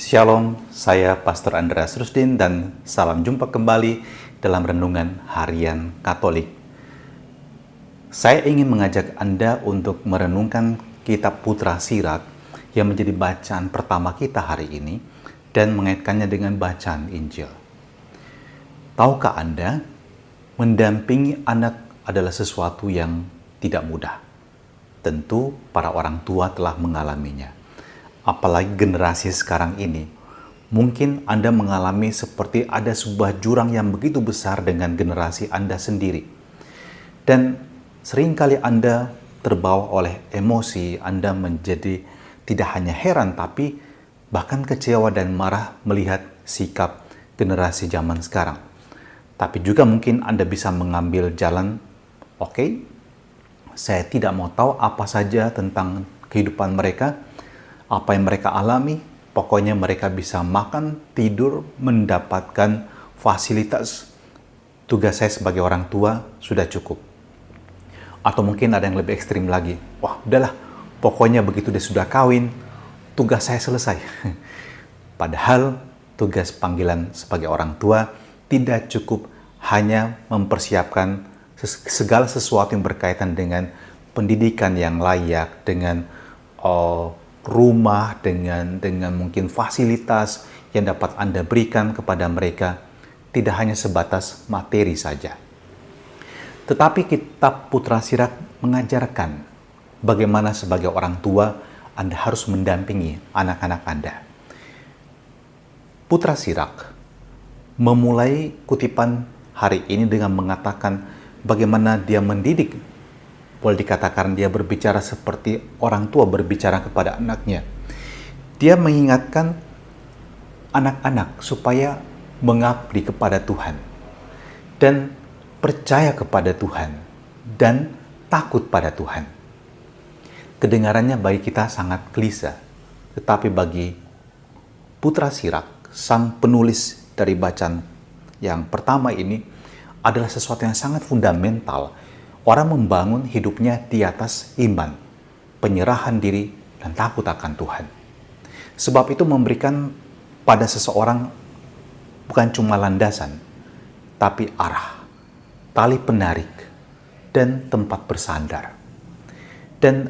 Shalom, saya Pastor Andreas Rusdin dan salam jumpa kembali dalam Renungan Harian Katolik. Saya ingin mengajak Anda untuk merenungkan kitab Putra Sirak yang menjadi bacaan pertama kita hari ini dan mengaitkannya dengan bacaan Injil. Tahukah Anda, mendampingi anak adalah sesuatu yang tidak mudah. Tentu para orang tua telah mengalaminya. Apalagi generasi sekarang ini, mungkin Anda mengalami seperti ada sebuah jurang yang begitu besar dengan generasi Anda sendiri. Dan seringkali Anda terbawa oleh emosi, Anda menjadi tidak hanya heran, tapi bahkan kecewa dan marah melihat sikap generasi zaman sekarang. Tapi juga mungkin Anda bisa mengambil jalan, oke, saya tidak mau tahu apa saja tentang kehidupan mereka, apa yang mereka alami, pokoknya mereka bisa makan, tidur, mendapatkan fasilitas. Tugas saya sebagai orang tua sudah cukup. Atau mungkin ada yang lebih ekstrim lagi. Wah, udahlah, pokoknya begitu dia sudah kawin, tugas saya selesai. Padahal tugas panggilan sebagai orang tua tidak cukup hanya mempersiapkan segala sesuatu yang berkaitan dengan pendidikan yang layak, dengan rumah, dengan mungkin fasilitas yang dapat Anda berikan kepada mereka, tidak hanya sebatas materi saja. Tetapi kitab Putra Sirak mengajarkan bagaimana sebagai orang tua Anda harus mendampingi anak-anak Anda. Putra Sirak memulai kutipan hari ini dengan mengatakan bagaimana dia mendidik. Boleh dikatakan dia berbicara seperti orang tua berbicara kepada anaknya. Dia mengingatkan anak-anak supaya mengabdi kepada Tuhan dan percaya kepada Tuhan dan takut pada Tuhan. Kedengarannya bagi kita sangat klise, tetapi bagi Putra Sirak, sang penulis dari bacaan yang pertama ini, adalah sesuatu yang sangat fundamental. Orang membangun hidupnya di atas iman, penyerahan diri, dan takut akan Tuhan. Sebab itu memberikan pada seseorang bukan cuma landasan, tapi arah, tali penarik, dan tempat bersandar. Dan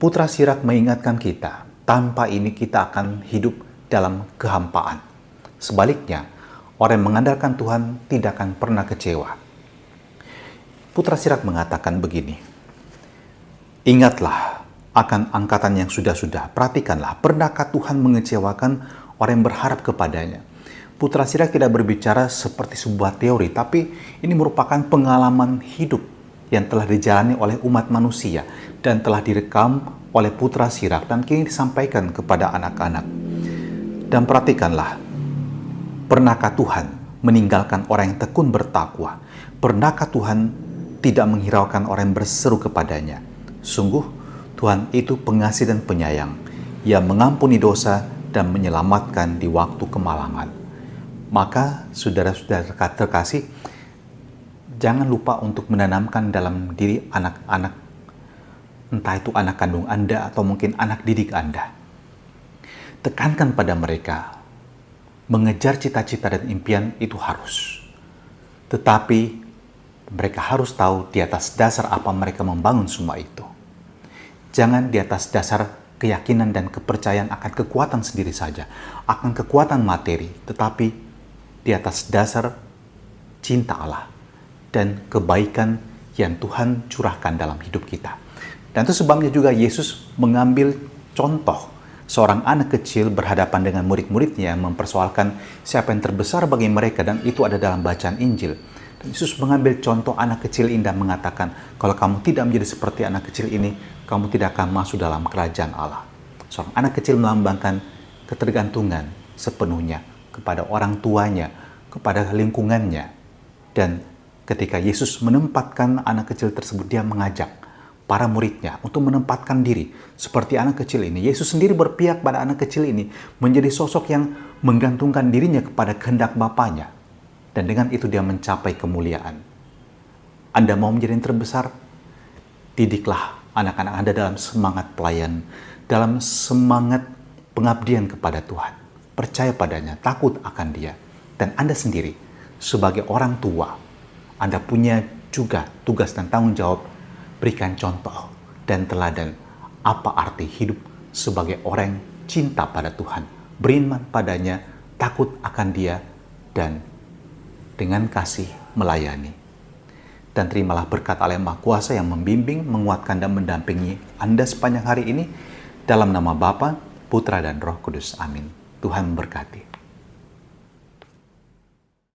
Putra Sirak mengingatkan kita, tanpa ini kita akan hidup dalam kehampaan. Sebaliknya, orang yang mengandalkan Tuhan tidak akan pernah kecewa. Putra Sirak mengatakan begini, ingatlah akan angkatan yang sudah-sudah, perhatikanlah, pernahkah Tuhan mengecewakan orang yang berharap kepadanya? Putra Sirak tidak berbicara seperti sebuah teori, tapi ini merupakan pengalaman hidup yang telah dijalani oleh umat manusia dan telah direkam oleh Putra Sirak dan kini disampaikan kepada anak-anak. Dan perhatikanlah, pernahkah Tuhan meninggalkan orang yang tekun bertakwa? Pernahkah Tuhan tidak menghiraukan orang yang berseru kepadanya? Sungguh, Tuhan itu pengasih dan penyayang, yang mengampuni dosa dan menyelamatkan di waktu kemalangan. Maka, saudara-saudara terkasih, jangan lupa untuk menanamkan dalam diri anak-anak, entah itu anak kandung Anda atau mungkin anak didik Anda. Tekankan pada mereka, mengejar cita-cita dan impian itu harus. Tetapi, mereka harus tahu di atas dasar apa mereka membangun semua itu. Jangan di atas dasar keyakinan dan kepercayaan akan kekuatan sendiri saja, akan kekuatan materi, tetapi di atas dasar cinta Allah dan kebaikan yang Tuhan curahkan dalam hidup kita. Dan itu sebabnya juga Yesus mengambil contoh seorang anak kecil berhadapan dengan murid-muridnya yang mempersoalkan siapa yang terbesar bagi mereka, dan itu ada dalam bacaan Injil. Dan Yesus mengambil contoh anak kecil indah mengatakan, kalau kamu tidak menjadi seperti anak kecil ini, kamu tidak akan masuk dalam kerajaan Allah. Seorang anak kecil melambangkan ketergantungan sepenuhnya kepada orang tuanya, kepada lingkungannya. Dan ketika Yesus menempatkan anak kecil tersebut, dia mengajak para muridnya untuk menempatkan diri seperti anak kecil ini. Yesus sendiri berpihak pada anak kecil ini, menjadi sosok yang menggantungkan dirinya kepada kehendak Bapanya. Dan dengan itu dia mencapai kemuliaan. Anda mau menjadi yang terbesar? Didiklah anak-anak Anda dalam semangat pelayan, dalam semangat pengabdian kepada Tuhan. percaya padanya, takut akan Dia. Dan Anda sendiri, sebagai orang tua, Anda punya juga tugas dan tanggung jawab berikan contoh dan teladan apa arti hidup sebagai orang yang cinta pada Tuhan, beriman padanya, takut akan Dia, dan dengan kasih melayani. Dan terimalah berkat Allah yang Maha Kuasa yang membimbing, menguatkan, dan mendampingi Anda sepanjang hari ini. Dalam nama Bapa, Putra, dan Roh Kudus. Amin. Tuhan memberkati.